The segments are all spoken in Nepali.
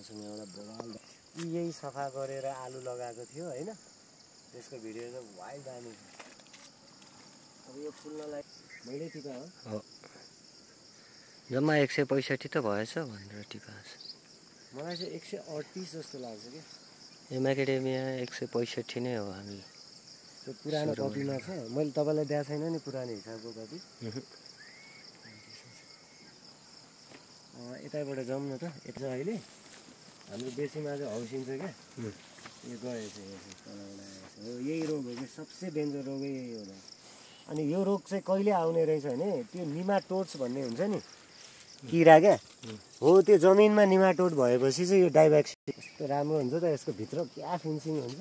मसँग एउटा बगाल यही सफा गरेर आलु लगाएको थियो हैन। त्यसको भिडियो चाहिँ वाइल्ड दामी छ। अब यो फुल्नलाई मैले टिपा हो जम्मा 165 त भएछ भनेर टिपा छ। मलाई चाहिँ 138 जस्तो लाग्छ के। एम एकाडेमिया 165 नै हो हामीले। त्यो पुरानो कपीमा छ। मैले तपाईलाई दिएको छैन नि पुरानो हिसाबको कपी। यतैबाट जाउँ न त। यता अहिले हाम्रो बेसीमा चाहिँ हौसिन्छ क्या। यो गएछ हो यही रोग हो कि सबसे डेन्जर रोगै यही हो। अनि यो रोग चाहिँ कहिले आउने रहेछ भने त्यो निमाटोड्स भन्ने हुन्छ नि किरा क्या हो। त्यो जमिनमा निमाटोड भएपछि चाहिँ यो डाइब्याक्सिन कस्तो राम्रो हुन्छ त। यसको भित्र क्या फिनिसिङ हुन्छ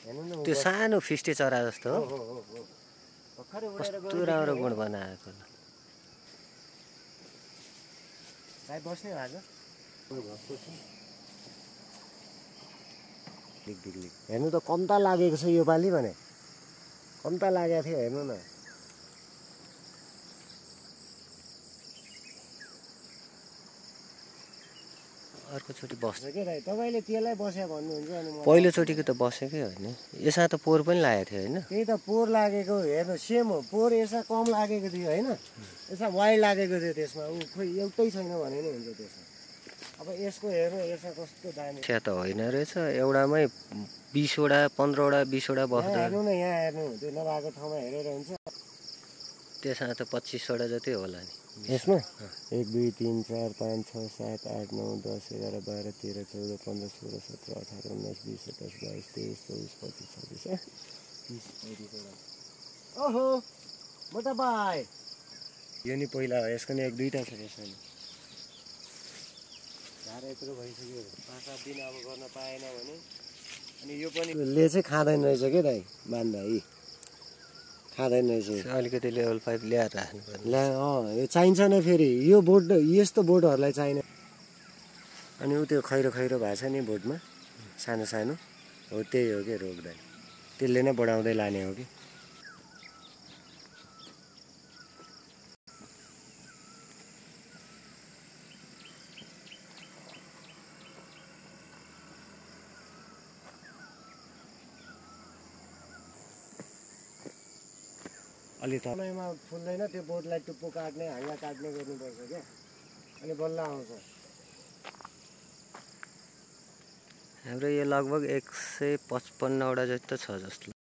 हेर्नु न। त्यो सानो फिस्टे चरा जस्तो हो। भर्खरै उडेर गयो। कस्तो राम्रो गुण बनाएको ल। भाइ बस्ने भएको हेर्नु त कम्ता लागेको छ यो पालि भने। कम्ता लागेको थियो हेर्नु न। अर्कोचोटि बस्छ के दाइ तपाईँले त्यसलाई बस्या भन्नुहुन्छ अनि पहिलोचोटिको त बसेकै होइन। यसमा त पोहोर पनि लागेको थियो होइन। त्यही त पोहोर लागेको हेर्नु सेम हो। पोहोर यसमा कम लागेको थियो होइन। यसमा वाइल्ड लागेको थियो त्यसमा ऊ खोइ एउटै छैन भने नि हुन्छ त्यसमा। अब यसको हेर्नु यसमा कस्तो दामी छ त होइन रहेछ। एउटामै 20 वटा 15 वटा 20 वटा बस्छ। हेर्नु न यहाँ हेर्नु त्यो नभएको ठाउँमा हेरेर हुन्छ। त्यसमा त 25 वटा जति होला नि यसमा 1 2 3 4 5 6 7 8 9 10 11 12 13 14 15 16 17 18 19 20 21 22 23 24 25 26 30 35 ओहो मोटा भाइ यो नि पहिला हो। यसको नि 1 2टा छ यसमा नि। झार यत्रो भइसक्यो 5-7 दिन अब गर्न पाएन भने अनि यो पनि ले चाहिँ खाँदैन रहेछ के दाइ बान्दा यी खाँदैन रहेछ। अलिकति लेभल 5 ल्याएर राख्नु पर्ने। ल्या यो चाहिन्छ नै फेरि यो बोट यस्तो बोटहरूलाई चाहिने। अनि उ त्यो खैरो खैरो भएको छ नि बोटमा सानो सानो हो त्यही हो कि रोक्दा त्यसले नै बढाउँदै लाने हो कि। अलि समयमा फुल्दैन त्यो बोटलाई टुप्पो काट्ने हाँगा काट्ने गर्नुपर्छ क्या अनि बल्ल आउँछ। हाम्रो यो लगभग 155 वटा जति त छ जस्तो